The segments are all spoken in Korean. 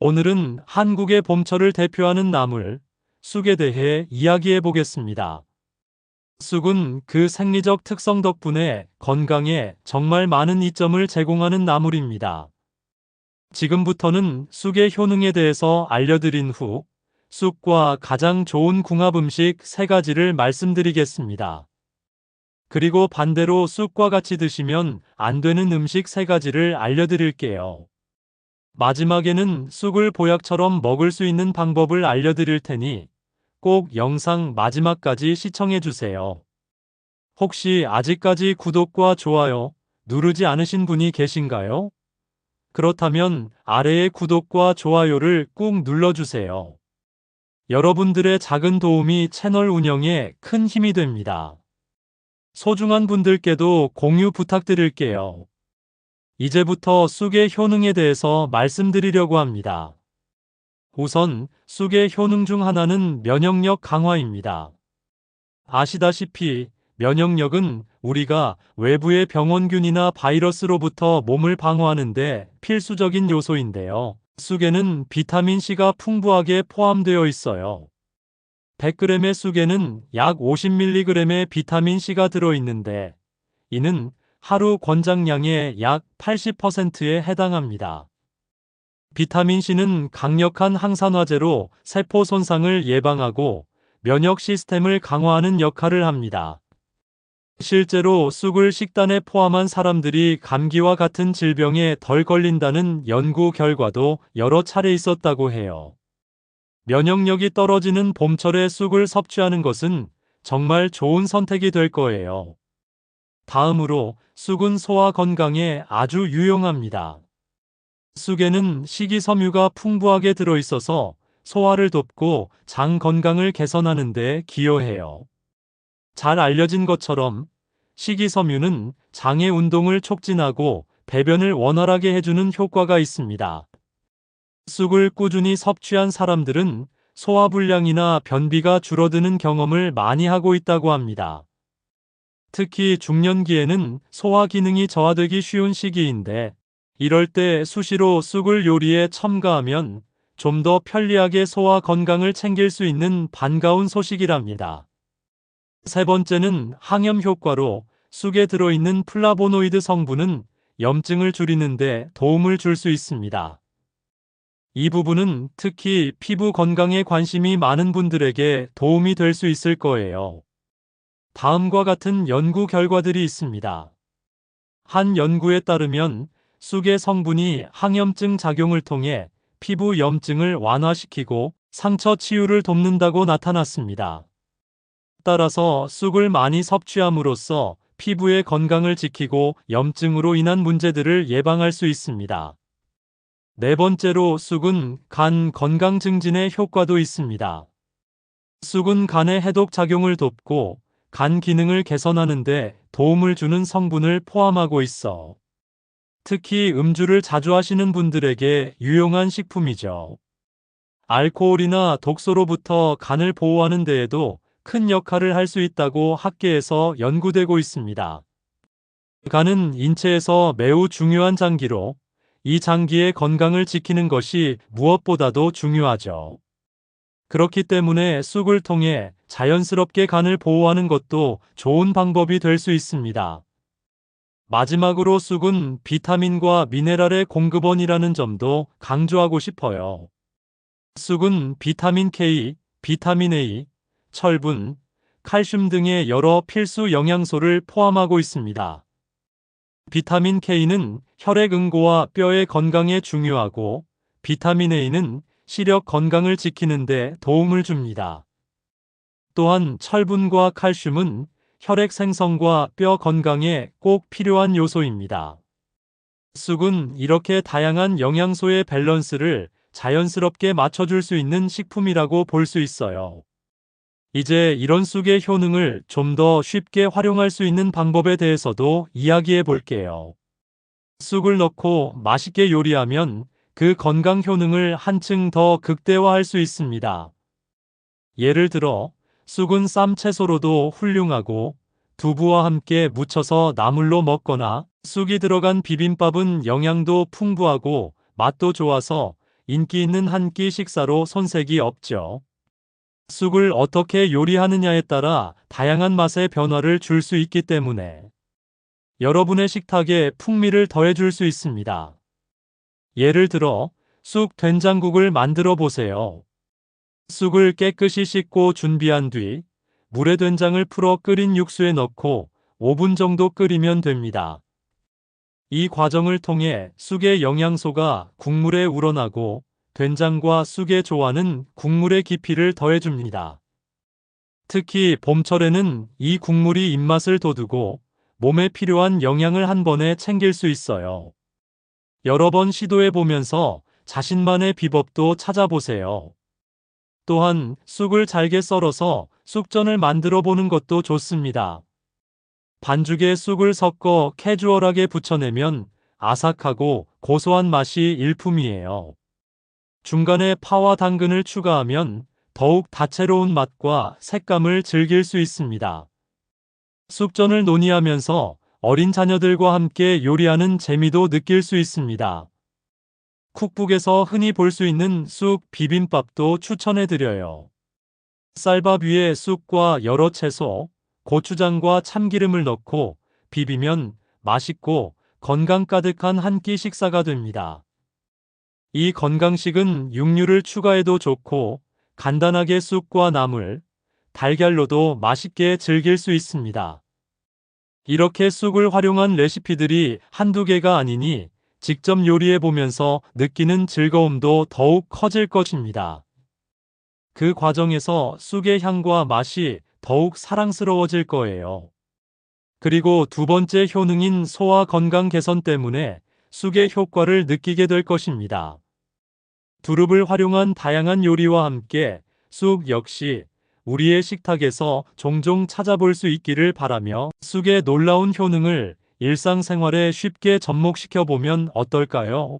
오늘은 한국의 봄철을 대표하는 나물, 쑥에 대해 이야기해 보겠습니다. 쑥은 그 생리적 특성 덕분에 건강에 정말 많은 이점을 제공하는 나물입니다. 지금부터는 쑥의 효능에 대해서 알려드린 후 쑥과 가장 좋은 궁합 음식 3가지를 말씀드리겠습니다. 그리고 반대로 쑥과 같이 드시면 안 되는 음식 3가지를 알려드릴게요. 마지막에는 쑥을 보약처럼 먹을 수 있는 방법을 알려드릴 테니 꼭 영상 마지막까지 시청해주세요. 혹시 아직까지 구독과 좋아요 누르지 않으신 분이 계신가요? 그렇다면 아래의 구독과 좋아요를 꾹 눌러주세요. 여러분들의 작은 도움이 채널 운영에 큰 힘이 됩니다. 소중한 분들께도 공유 부탁드릴게요. 이제부터 쑥의 효능에 대해서 말씀드리려고 합니다. 우선 쑥의 효능 중 하나는 면역력 강화입니다. 아시다시피 면역력은 우리가 외부의 병원균이나 바이러스로부터 몸을 방어하는 데 필수적인 요소인데요. 쑥에는 비타민C가 풍부하게 포함되어 있어요. 100g의 쑥에는 약 50mg의 비타민C가 들어있는데 이는 하루 권장량의 약 80%에 해당합니다. 비타민C는 강력한 항산화제로 세포 손상을 예방하고 면역 시스템을 강화하는 역할을 합니다. 실제로 쑥을 식단에 포함한 사람들이 감기와 같은 질병에 덜 걸린다는 연구 결과도 여러 차례 있었다고 해요. 면역력이 떨어지는 봄철에 쑥을 섭취하는 것은 정말 좋은 선택이 될 거예요. 다음으로 쑥은 소화 건강에 아주 유용합니다. 쑥에는 식이섬유가 풍부하게 들어있어서 소화를 돕고 장 건강을 개선하는 데 기여해요. 잘 알려진 것처럼 식이섬유는 장의 운동을 촉진하고 배변을 원활하게 해주는 효과가 있습니다. 쑥을 꾸준히 섭취한 사람들은 소화불량이나 변비가 줄어드는 경험을 많이 하고 있다고 합니다. 특히 중년기에는 소화 기능이 저하되기 쉬운 시기인데 이럴 때 수시로 쑥을 요리에 첨가하면 좀 더 편리하게 소화 건강을 챙길 수 있는 반가운 소식이랍니다. 3번째는 항염 효과로 쑥에 들어있는 플라보노이드 성분은 염증을 줄이는 데 도움을 줄 수 있습니다. 이 부분은 특히 피부 건강에 관심이 많은 분들에게 도움이 될 수 있을 거예요. 다음과 같은 연구 결과들이 있습니다. 한 연구에 따르면 쑥의 성분이 항염증 작용을 통해 피부 염증을 완화시키고 상처 치유를 돕는다고 나타났습니다. 따라서 쑥을 많이 섭취함으로써 피부의 건강을 지키고 염증으로 인한 문제들을 예방할 수 있습니다. 4번째로 쑥은 간 건강 증진에 효과도 있습니다. 쑥은 간의 해독 작용을 돕고 간 기능을 개선하는 데 도움을 주는 성분을 포함하고 있어 특히 음주를 자주 하시는 분들에게 유용한 식품이죠. 알코올이나 독소로부터 간을 보호하는 데에도 큰 역할을 할 수 있다고 학계에서 연구되고 있습니다. 간은 인체에서 매우 중요한 장기로 이 장기의 건강을 지키는 것이 무엇보다도 중요하죠. 그렇기 때문에 쑥을 통해 자연스럽게 간을 보호하는 것도 좋은 방법이 될 수 있습니다. 마지막으로 쑥은 비타민과 미네랄의 공급원이라는 점도 강조하고 싶어요. 쑥은 비타민 K, 비타민 A, 철분, 칼슘 등의 여러 필수 영양소를 포함하고 있습니다. 비타민 K는 혈액 응고와 뼈의 건강에 중요하고 비타민 A는 시력 건강을 지키는 데 도움을 줍니다. 또한 철분과 칼슘은 혈액 생성과 뼈 건강에 꼭 필요한 요소입니다. 쑥은 이렇게 다양한 영양소의 밸런스를 자연스럽게 맞춰줄 수 있는 식품이라고 볼 수 있어요. 이제 이런 쑥의 효능을 좀 더 쉽게 활용할 수 있는 방법에 대해서도 이야기해 볼게요. 쑥을 넣고 맛있게 요리하면 그 건강 효능을 한층 더 극대화할 수 있습니다. 예를 들어 쑥은 쌈 채소로도 훌륭하고 두부와 함께 무쳐서 나물로 먹거나 쑥이 들어간 비빔밥은 영양도 풍부하고 맛도 좋아서 인기 있는 한 끼 식사로 손색이 없죠. 쑥을 어떻게 요리하느냐에 따라 다양한 맛의 변화를 줄 수 있기 때문에 여러분의 식탁에 풍미를 더해줄 수 있습니다. 예를 들어 쑥 된장국을 만들어 보세요. 쑥을 깨끗이 씻고 준비한 뒤 물에 된장을 풀어 끓인 육수에 넣고 5분 정도 끓이면 됩니다. 이 과정을 통해 쑥의 영양소가 국물에 우러나고 된장과 쑥의 조화는 국물의 깊이를 더해줍니다. 특히 봄철에는 이 국물이 입맛을 돋우고 몸에 필요한 영양을 한 번에 챙길 수 있어요. 여러 번 시도해 보면서 자신만의 비법도 찾아보세요. 또한 쑥을 잘게 썰어서 쑥전을 만들어 보는 것도 좋습니다. 반죽에 쑥을 섞어 캐주얼하게 부쳐내면 아삭하고 고소한 맛이 일품이에요. 중간에 파와 당근을 추가하면 더욱 다채로운 맛과 색감을 즐길 수 있습니다. 쑥전을 논의하면서 어린 자녀들과 함께 요리하는 재미도 느낄 수 있습니다. 쿡북에서 흔히 볼 수 있는 쑥 비빔밥도 추천해드려요. 쌀밥 위에 쑥과 여러 채소, 고추장과 참기름을 넣고 비비면 맛있고 건강 가득한 한 끼 식사가 됩니다. 이 건강식은 육류를 추가해도 좋고 간단하게 쑥과 나물, 달걀로도 맛있게 즐길 수 있습니다. 이렇게 쑥을 활용한 레시피들이 한두 개가 아니니 직접 요리해 보면서 느끼는 즐거움도 더욱 커질 것입니다. 그 과정에서 쑥의 향과 맛이 더욱 사랑스러워질 거예요. 그리고 두 번째 효능인 소화 건강 개선 때문에 쑥의 효과를 느끼게 될 것입니다. 두릅을 활용한 다양한 요리와 함께 쑥 역시 우리의 식탁에서 종종 찾아볼 수 있기를 바라며 쑥의 놀라운 효능을 일상생활에 쉽게 접목시켜 보면 어떨까요?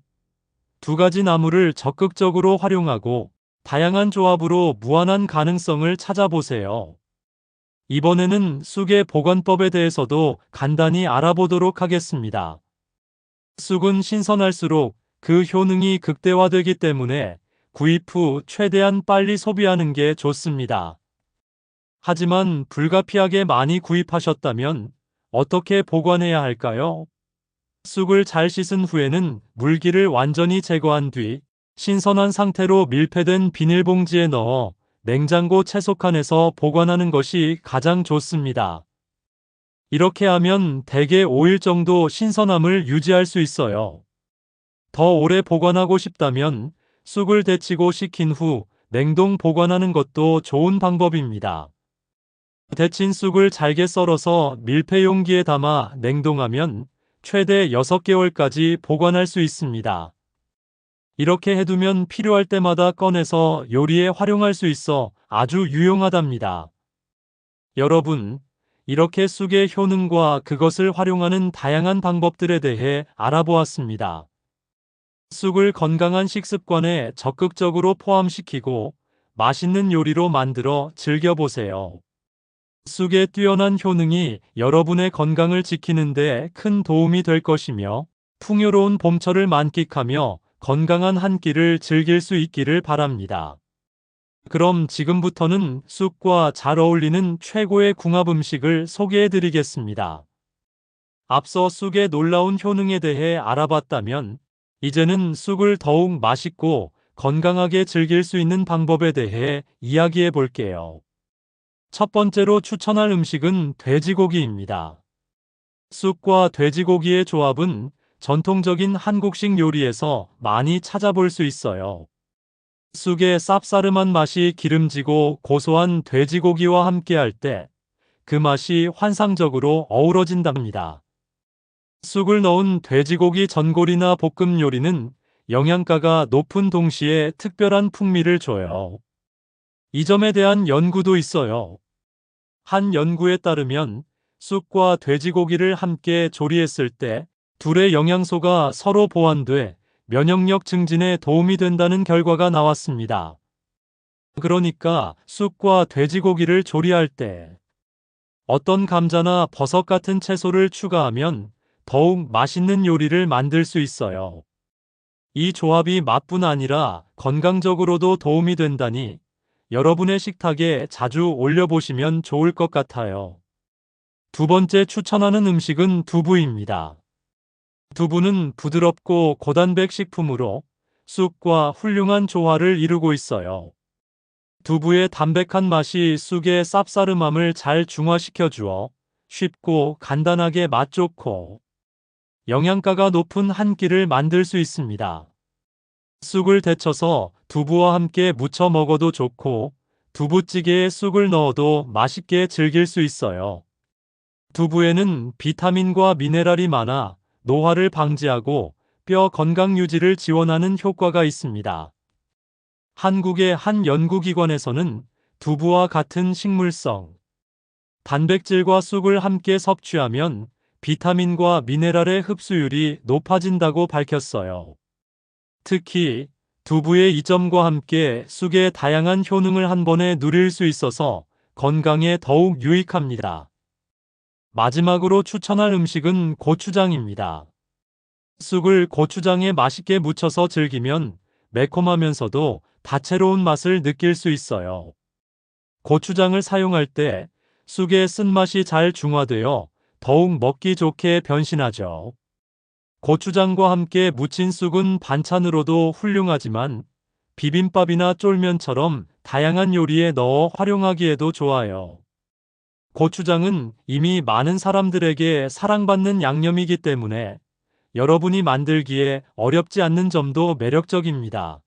두 가지 나물을 적극적으로 활용하고 다양한 조합으로 무한한 가능성을 찾아보세요. 이번에는 쑥의 보관법에 대해서도 간단히 알아보도록 하겠습니다. 쑥은 신선할수록 그 효능이 극대화되기 때문에 구입 후 최대한 빨리 소비하는 게 좋습니다. 하지만 불가피하게 많이 구입하셨다면 어떻게 보관해야 할까요? 쑥을 잘 씻은 후에는 물기를 완전히 제거한 뒤 신선한 상태로 밀폐된 비닐봉지에 넣어 냉장고 채소칸에서 보관하는 것이 가장 좋습니다. 이렇게 하면 대개 5일 정도 신선함을 유지할 수 있어요. 더 오래 보관하고 싶다면 쑥을 데치고 식힌 후 냉동 보관하는 것도 좋은 방법입니다. 데친 쑥을 잘게 썰어서 밀폐 용기에 담아 냉동하면 최대 6개월까지 보관할 수 있습니다. 이렇게 해두면 필요할 때마다 꺼내서 요리에 활용할 수 있어 아주 유용하답니다. 여러분, 이렇게 쑥의 효능과 그것을 활용하는 다양한 방법들에 대해 알아보았습니다. 쑥을 건강한 식습관에 적극적으로 포함시키고 맛있는 요리로 만들어 즐겨보세요. 쑥의 뛰어난 효능이 여러분의 건강을 지키는 데 큰 도움이 될 것이며 풍요로운 봄철을 만끽하며 건강한 한 끼를 즐길 수 있기를 바랍니다. 그럼 지금부터는 쑥과 잘 어울리는 최고의 궁합 음식을 소개해 드리겠습니다. 앞서 쑥의 놀라운 효능에 대해 알아봤다면 이제는 쑥을 더욱 맛있고 건강하게 즐길 수 있는 방법에 대해 이야기해 볼게요. 첫 번째로 추천할 음식은 돼지고기입니다. 쑥과 돼지고기의 조합은 전통적인 한국식 요리에서 많이 찾아볼 수 있어요. 쑥의 쌉싸름한 맛이 기름지고 고소한 돼지고기와 함께할 때 그 맛이 환상적으로 어우러진답니다. 쑥을 넣은 돼지고기 전골이나 볶음 요리는 영양가가 높은 동시에 특별한 풍미를 줘요. 이 점에 대한 연구도 있어요. 한 연구에 따르면 쑥과 돼지고기를 함께 조리했을 때 둘의 영양소가 서로 보완돼 면역력 증진에 도움이 된다는 결과가 나왔습니다. 그러니까 쑥과 돼지고기를 조리할 때 어떤 감자나 버섯 같은 채소를 추가하면 더욱 맛있는 요리를 만들 수 있어요. 이 조합이 맛뿐 아니라 건강적으로도 도움이 된다니 여러분의 식탁에 자주 올려보시면 좋을 것 같아요. 두 번째 추천하는 음식은 두부입니다. 두부는 부드럽고 고단백 식품으로 쑥과 훌륭한 조화를 이루고 있어요. 두부의 담백한 맛이 쑥의 쌉싸름함을 잘 중화시켜 주어 쉽고 간단하게 맛 좋고 영양가가 높은 한 끼를 만들 수 있습니다. 쑥을 데쳐서 두부와 함께 무쳐 먹어도 좋고 두부찌개에 쑥을 넣어도 맛있게 즐길 수 있어요. 두부에는 비타민과 미네랄이 많아 노화를 방지하고 뼈 건강 유지를 지원하는 효과가 있습니다. 한국의 한 연구기관에서는 두부와 같은 식물성, 단백질과 쑥을 함께 섭취하면 비타민과 미네랄의 흡수율이 높아진다고 밝혔어요. 특히 두부의 이점과 함께 쑥의 다양한 효능을 한 번에 누릴 수 있어서 건강에 더욱 유익합니다. 마지막으로 추천할 음식은 고추장입니다. 쑥을 고추장에 맛있게 무쳐서 즐기면 매콤하면서도 다채로운 맛을 느낄 수 있어요. 고추장을 사용할 때 쑥의 쓴맛이 잘 중화되어 더욱 먹기 좋게 변신하죠. 고추장과 함께 무친 쑥은 반찬으로도 훌륭하지만 비빔밥이나 쫄면처럼 다양한 요리에 넣어 활용하기에도 좋아요. 고추장은 이미 많은 사람들에게 사랑받는 양념이기 때문에 여러분이 만들기에 어렵지 않는 점도 매력적입니다.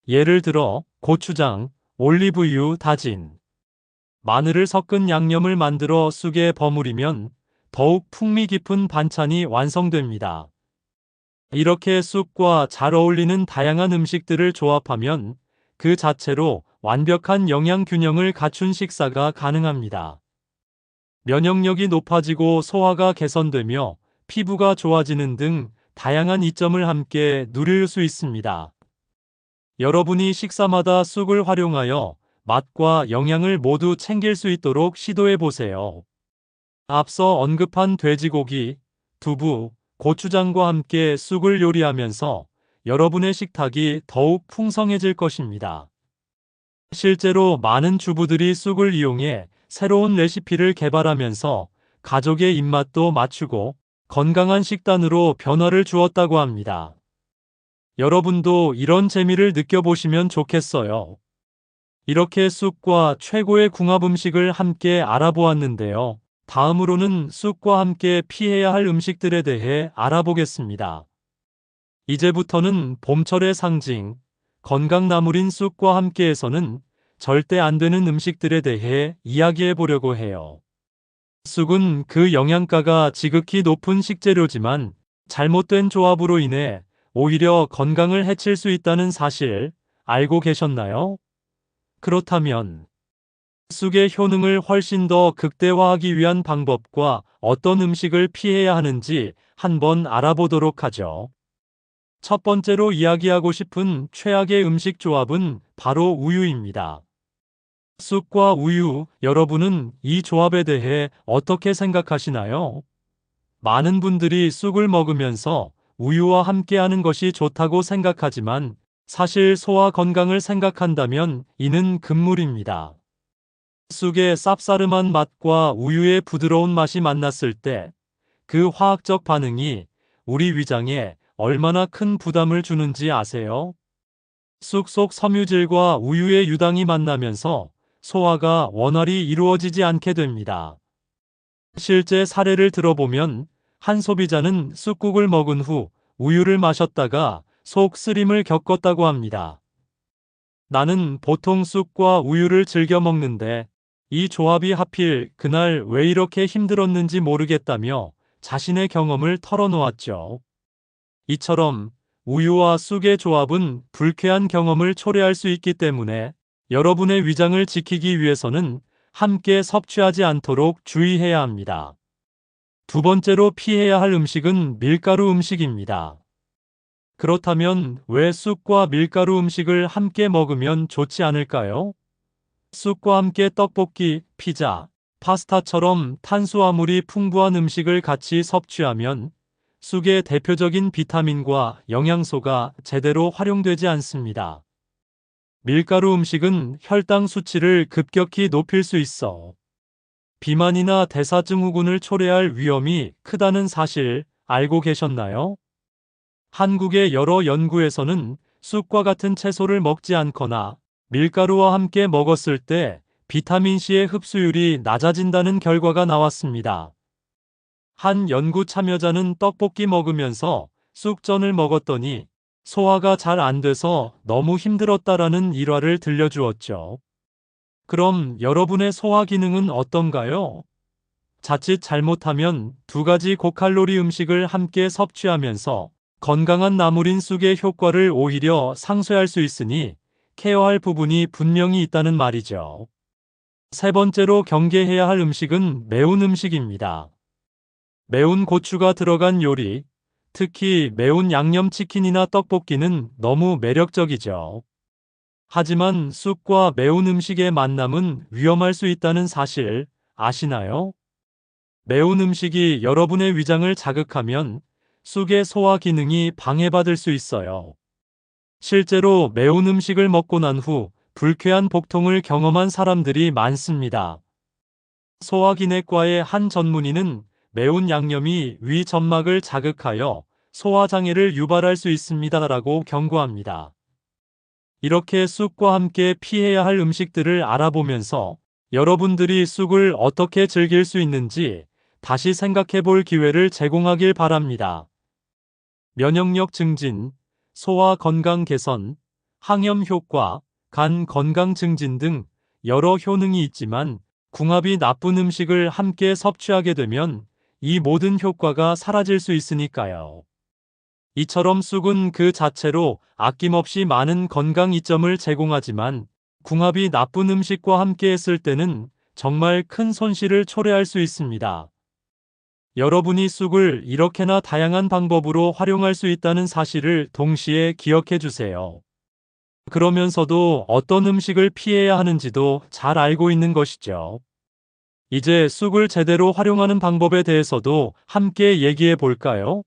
예를 들어 고추장, 올리브유 다진, 마늘을 섞은 양념을 만들어 쑥에 버무리면 더욱 풍미 깊은 반찬이 완성됩니다. 이렇게 쑥과 잘 어울리는 다양한 음식들을 조합하면 그 자체로 완벽한 영양 균형을 갖춘 식사가 가능합니다. 면역력이 높아지고 소화가 개선되며 피부가 좋아지는 등 다양한 이점을 함께 누릴 수 있습니다. 여러분이 식사마다 쑥을 활용하여 맛과 영양을 모두 챙길 수 있도록 시도해 보세요. 앞서 언급한 돼지고기, 두부, 고추장과 함께 쑥을 요리하면서 여러분의 식탁이 더욱 풍성해질 것입니다. 실제로 많은 주부들이 쑥을 이용해 새로운 레시피를 개발하면서 가족의 입맛도 맞추고 건강한 식단으로 변화를 주었다고 합니다. 여러분도 이런 재미를 느껴보시면 좋겠어요. 이렇게 쑥과 최고의 궁합 음식을 함께 알아보았는데요. 다음으로는 쑥과 함께 피해야 할 음식들에 대해 알아보겠습니다. 이제부터는 봄철의 상징, 건강나물인 쑥과 함께해서는 절대 안 되는 음식들에 대해 이야기해 보려고 해요. 쑥은 그 영양가가 지극히 높은 식재료지만 잘못된 조합으로 인해 오히려 건강을 해칠 수 있다는 사실 알고 계셨나요? 그렇다면 쑥의 효능을 훨씬 더 극대화하기 위한 방법과 어떤 음식을 피해야 하는지 한번 알아보도록 하죠. 첫 번째로 이야기하고 싶은 최악의 음식 조합은 바로 우유입니다. 쑥과 우유, 여러분은 이 조합에 대해 어떻게 생각하시나요? 많은 분들이 쑥을 먹으면서 우유와 함께하는 것이 좋다고 생각하지만 사실 소화 건강을 생각한다면 이는 금물입니다. 쑥의 쌉싸름한 맛과 우유의 부드러운 맛이 만났을 때 그 화학적 반응이 우리 위장에 얼마나 큰 부담을 주는지 아세요? 쑥 속 섬유질과 우유의 유당이 만나면서 소화가 원활히 이루어지지 않게 됩니다. 실제 사례를 들어보면 한 소비자는 쑥국을 먹은 후 우유를 마셨다가 속 쓰림을 겪었다고 합니다. 나는 보통 쑥과 우유를 즐겨 먹는데 이 조합이 하필 그날 왜 이렇게 힘들었는지 모르겠다며 자신의 경험을 털어놓았죠. 이처럼 우유와 쑥의 조합은 불쾌한 경험을 초래할 수 있기 때문에 여러분의 위장을 지키기 위해서는 함께 섭취하지 않도록 주의해야 합니다. 두 번째로 피해야 할 음식은 밀가루 음식입니다. 그렇다면 왜 쑥과 밀가루 음식을 함께 먹으면 좋지 않을까요? 쑥과 함께 떡볶이, 피자, 파스타처럼 탄수화물이 풍부한 음식을 같이 섭취하면 쑥의 대표적인 비타민과 영양소가 제대로 활용되지 않습니다. 밀가루 음식은 혈당 수치를 급격히 높일 수 있어 비만이나 대사증후군을 초래할 위험이 크다는 사실 알고 계셨나요? 한국의 여러 연구에서는 쑥과 같은 채소를 먹지 않거나 밀가루와 함께 먹었을 때 비타민C의 흡수율이 낮아진다는 결과가 나왔습니다. 한 연구 참여자는 떡볶이 먹으면서 쑥전을 먹었더니 소화가 잘 안 돼서 너무 힘들었다라는 일화를 들려주었죠. 그럼 여러분의 소화 기능은 어떤가요? 자칫 잘못하면 두 가지 고칼로리 음식을 함께 섭취하면서 건강한 나물인 쑥의 효과를 오히려 상쇄할 수 있으니 케어할 부분이 분명히 있다는 말이죠. 세 번째로 경계해야 할 음식은 매운 음식입니다. 매운 고추가 들어간 요리, 특히 매운 양념치킨이나 떡볶이는 너무 매력적이죠. 하지만 쑥과 매운 음식의 만남은 위험할 수 있다는 사실 아시나요? 매운 음식이 여러분의 위장을 자극하면 쑥의 소화 기능이 방해받을 수 있어요. 실제로 매운 음식을 먹고 난 후 불쾌한 복통을 경험한 사람들이 많습니다. 소화기내과의 한 전문의는 매운 양념이 위 점막을 자극하여 소화장애를 유발할 수 있습니다라고 경고합니다. 이렇게 쑥과 함께 피해야 할 음식들을 알아보면서 여러분들이 쑥을 어떻게 즐길 수 있는지 다시 생각해 볼 기회를 제공하길 바랍니다. 면역력 증진, 소화 건강 개선, 항염 효과, 간 건강 증진 등 여러 효능이 있지만 궁합이 나쁜 음식을 함께 섭취하게 되면 이 모든 효과가 사라질 수 있으니까요. 이처럼 쑥은 그 자체로 아낌없이 많은 건강 이점을 제공하지만 궁합이 나쁜 음식과 함께 했을 때는 정말 큰 손실을 초래할 수 있습니다. 여러분이 쑥을 이렇게나 다양한 방법으로 활용할 수 있다는 사실을 동시에 기억해 주세요. 그러면서도 어떤 음식을 피해야 하는지도 잘 알고 있는 것이죠. 이제 쑥을 제대로 활용하는 방법에 대해서도 함께 얘기해 볼까요?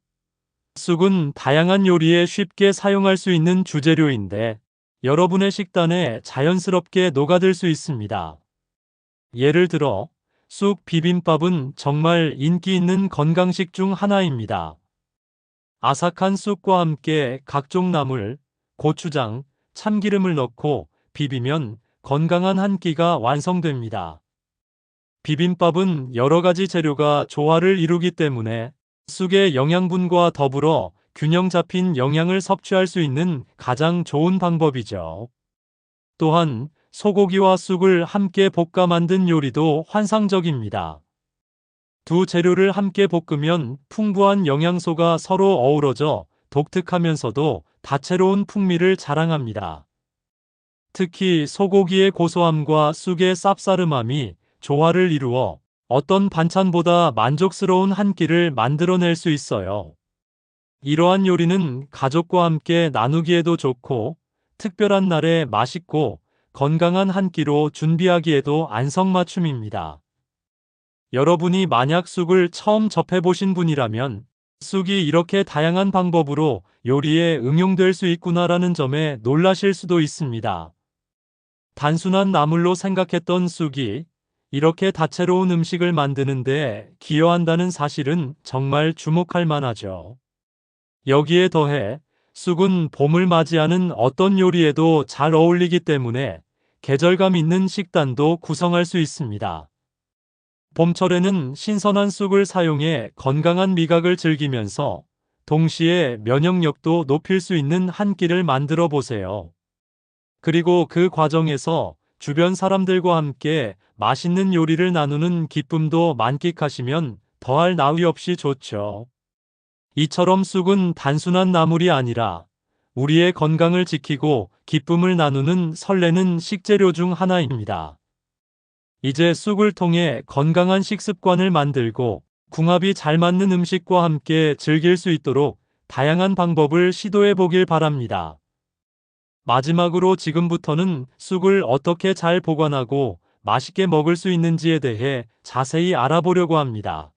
쑥은 다양한 요리에 쉽게 사용할 수 있는 주재료인데 여러분의 식단에 자연스럽게 녹아들 수 있습니다. 예를 들어, 쑥 비빔밥은 정말 인기 있는 건강식 중 하나입니다. 아삭한 쑥과 함께 각종 나물, 고추장, 참기름을 넣고 비비면 건강한 한 끼가 완성됩니다. 비빔밥은 여러 가지 재료가 조화를 이루기 때문에 쑥의 영양분과 더불어 균형 잡힌 영양을 섭취할 수 있는 가장 좋은 방법이죠. 또한 소고기와 쑥을 함께 볶아 만든 요리도 환상적입니다. 두 재료를 함께 볶으면 풍부한 영양소가 서로 어우러져 독특하면서도 다채로운 풍미를 자랑합니다. 특히 소고기의 고소함과 쑥의 쌉싸름함이 조화를 이루어 어떤 반찬보다 만족스러운 한 끼를 만들어낼 수 있어요. 이러한 요리는 가족과 함께 나누기에도 좋고 특별한 날에 맛있고 건강한 한 끼로 준비하기에도 안성맞춤입니다. 여러분이 만약 쑥을 처음 접해보신 분이라면 쑥이 이렇게 다양한 방법으로 요리에 응용될 수 있구나라는 점에 놀라실 수도 있습니다. 단순한 나물로 생각했던 쑥이 이렇게 다채로운 음식을 만드는데 기여한다는 사실은 정말 주목할 만하죠. 여기에 더해 쑥은 봄을 맞이하는 어떤 요리에도 잘 어울리기 때문에 계절감 있는 식단도 구성할 수 있습니다. 봄철에는 신선한 쑥을 사용해 건강한 미각을 즐기면서 동시에 면역력도 높일 수 있는 한 끼를 만들어 보세요. 그리고 그 과정에서 주변 사람들과 함께 맛있는 요리를 나누는 기쁨도 만끽하시면 더할 나위 없이 좋죠. 이처럼 쑥은 단순한 나물이 아니라 우리의 건강을 지키고 기쁨을 나누는 설레는 식재료 중 하나입니다. 이제 쑥을 통해 건강한 식습관을 만들고 궁합이 잘 맞는 음식과 함께 즐길 수 있도록 다양한 방법을 시도해 보길 바랍니다. 마지막으로 지금부터는 쑥을 어떻게 잘 보관하고 맛있게 먹을 수 있는지에 대해 자세히 알아보려고 합니다.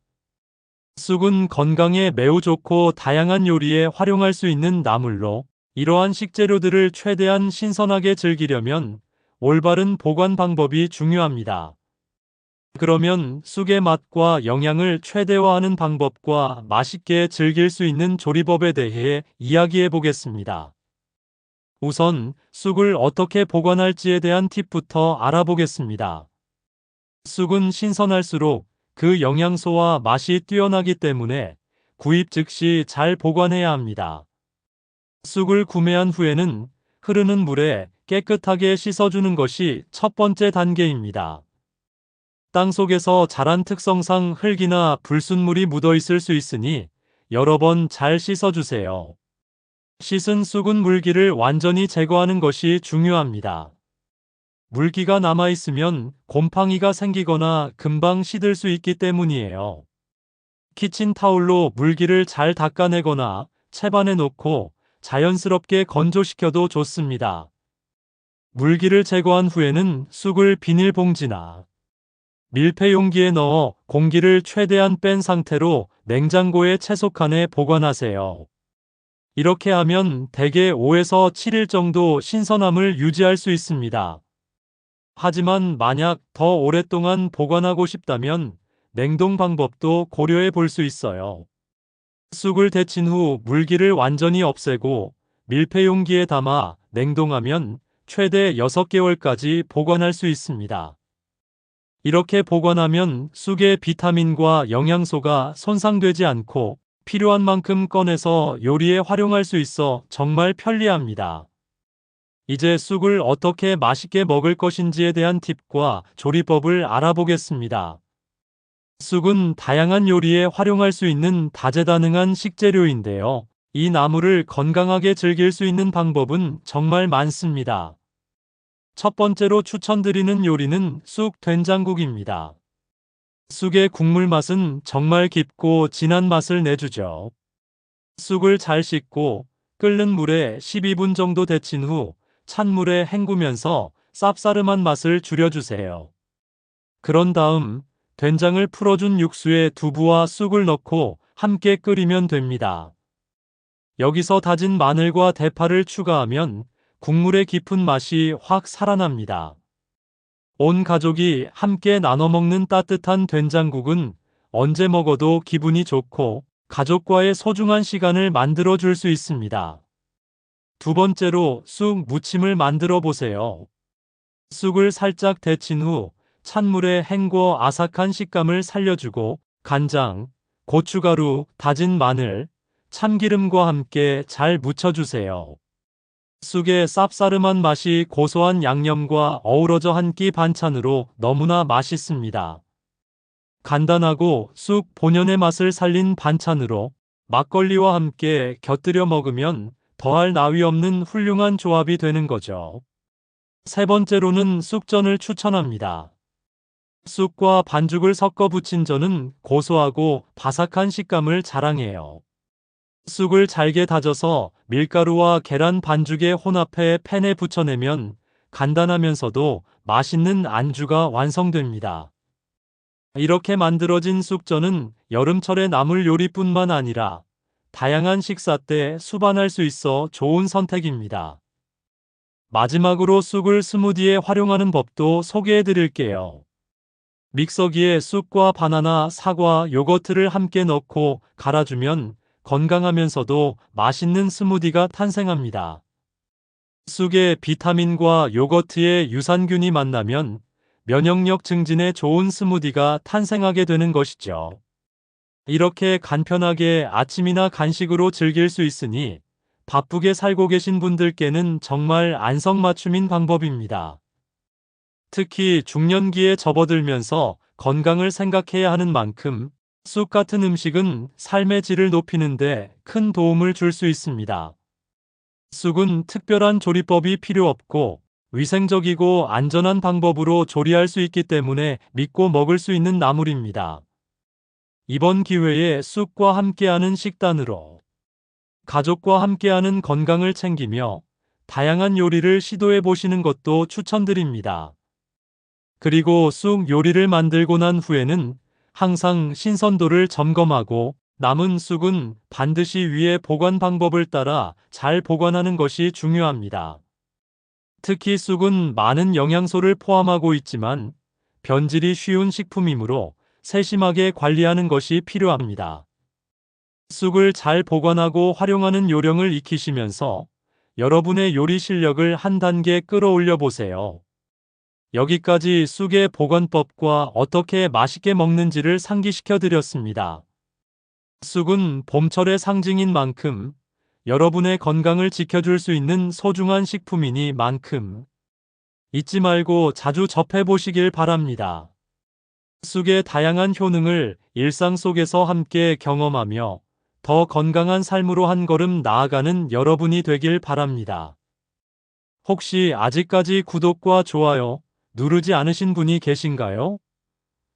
쑥은 건강에 매우 좋고 다양한 요리에 활용할 수 있는 나물로 이러한 식재료들을 최대한 신선하게 즐기려면 올바른 보관 방법이 중요합니다. 그러면 쑥의 맛과 영양을 최대화하는 방법과 맛있게 즐길 수 있는 조리법에 대해 이야기해 보겠습니다. 우선 쑥을 어떻게 보관할지에 대한 팁부터 알아보겠습니다. 쑥은 신선할수록 그 영양소와 맛이 뛰어나기 때문에 구입 즉시 잘 보관해야 합니다. 쑥을 구매한 후에는 흐르는 물에 깨끗하게 씻어주는 것이 첫 번째 단계입니다. 땅속에서 자란 특성상 흙이나 불순물이 묻어 있을 수 있으니 여러 번 잘 씻어주세요. 씻은 쑥은 물기를 완전히 제거하는 것이 중요합니다. 물기가 남아있으면 곰팡이가 생기거나 금방 시들 수 있기 때문이에요. 키친타올로 물기를 잘 닦아내거나 채반에 놓고 자연스럽게 건조시켜도 좋습니다. 물기를 제거한 후에는 쑥을 비닐봉지나 밀폐 용기에 넣어 공기를 최대한 뺀 상태로 냉장고의 채소칸에 보관하세요. 이렇게 하면 대개 5에서 7일 정도 신선함을 유지할 수 있습니다. 하지만 만약 더 오랫동안 보관하고 싶다면 냉동 방법도 고려해 볼 수 있어요. 쑥을 데친 후 물기를 완전히 없애고 밀폐 용기에 담아 냉동하면 최대 6개월까지 보관할 수 있습니다. 이렇게 보관하면 쑥의 비타민과 영양소가 손상되지 않고 필요한 만큼 꺼내서 요리에 활용할 수 있어 정말 편리합니다. 이제 쑥을 어떻게 맛있게 먹을 것인지에 대한 팁과 조리법을 알아보겠습니다. 쑥은 다양한 요리에 활용할 수 있는 다재다능한 식재료인데요. 이 나물을 건강하게 즐길 수 있는 방법은 정말 많습니다. 첫 번째로 추천드리는 요리는 쑥 된장국입니다. 쑥의 국물 맛은 정말 깊고 진한 맛을 내주죠. 쑥을 잘 씻고 끓는 물에 12분 정도 데친 후 찬물에 헹구면서 쌉싸름한 맛을 줄여주세요. 그런 다음 된장을 풀어준 육수에 두부와 쑥을 넣고 함께 끓이면 됩니다. 여기서 다진 마늘과 대파를 추가하면 국물의 깊은 맛이 확 살아납니다. 온 가족이 함께 나눠 먹는 따뜻한 된장국은 언제 먹어도 기분이 좋고 가족과의 소중한 시간을 만들어 줄 수 있습니다. 두 번째로 쑥 무침을 만들어 보세요. 쑥을 살짝 데친 후 찬물에 헹궈 아삭한 식감을 살려주고 간장, 고춧가루, 다진 마늘, 참기름과 함께 잘 무쳐주세요. 쑥의 쌉싸름한 맛이 고소한 양념과 어우러져 한 끼 반찬으로 너무나 맛있습니다. 간단하고 쑥 본연의 맛을 살린 반찬으로 막걸리와 함께 곁들여 먹으면 더할 나위 없는 훌륭한 조합이 되는 거죠. 세 번째로는 쑥전을 추천합니다. 쑥과 반죽을 섞어 부친 전은 고소하고 바삭한 식감을 자랑해요. 쑥을 잘게 다져서 밀가루와 계란 반죽에 혼합해 팬에 부쳐내면 간단하면서도 맛있는 안주가 완성됩니다. 이렇게 만들어진 쑥전은 여름철의 나물 요리뿐만 아니라 다양한 식사 때 수반할 수 있어 좋은 선택입니다. 마지막으로 쑥을 스무디에 활용하는 법도 소개해 드릴게요. 믹서기에 쑥과 바나나, 사과, 요거트를 함께 넣고 갈아주면 건강하면서도 맛있는 스무디가 탄생합니다. 쑥의 비타민과 요거트의 유산균이 만나면 면역력 증진에 좋은 스무디가 탄생하게 되는 것이죠. 이렇게 간편하게 아침이나 간식으로 즐길 수 있으니 바쁘게 살고 계신 분들께는 정말 안성맞춤인 방법입니다. 특히 중년기에 접어들면서 건강을 생각해야 하는 만큼 쑥 같은 음식은 삶의 질을 높이는데 큰 도움을 줄 수 있습니다. 쑥은 특별한 조리법이 필요 없고 위생적이고 안전한 방법으로 조리할 수 있기 때문에 믿고 먹을 수 있는 나물입니다. 이번 기회에 쑥과 함께하는 식단으로 가족과 함께하는 건강을 챙기며 다양한 요리를 시도해 보시는 것도 추천드립니다. 그리고 쑥 요리를 만들고 난 후에는 항상 신선도를 점검하고 남은 쑥은 반드시 위의 보관 방법을 따라 잘 보관하는 것이 중요합니다. 특히 쑥은 많은 영양소를 포함하고 있지만 변질이 쉬운 식품이므로 세심하게 관리하는 것이 필요합니다. 쑥을 잘 보관하고 활용하는 요령을 익히시면서 여러분의 요리 실력을 한 단계 끌어올려 보세요. 여기까지 쑥의 보관법과 어떻게 맛있게 먹는지를 상기시켜 드렸습니다. 쑥은 봄철의 상징인 만큼 여러분의 건강을 지켜줄 수 있는 소중한 식품이니만큼 잊지 말고 자주 접해 보시길 바랍니다. 쑥의 다양한 효능을 일상 속에서 함께 경험하며 더 건강한 삶으로 한 걸음 나아가는 여러분이 되길 바랍니다. 혹시 아직까지 구독과 좋아요 누르지 않으신 분이 계신가요?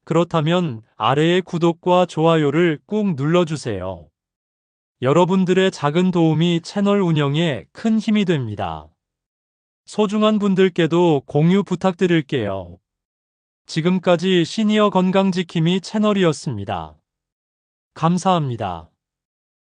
그렇다면 아래의 구독과 좋아요를 꾹 눌러주세요. 여러분들의 작은 도움이 채널 운영에 큰 힘이 됩니다. 소중한 분들께도 공유 부탁드릴게요. 지금까지 시니어 건강지킴이 채널이었습니다. 감사합니다.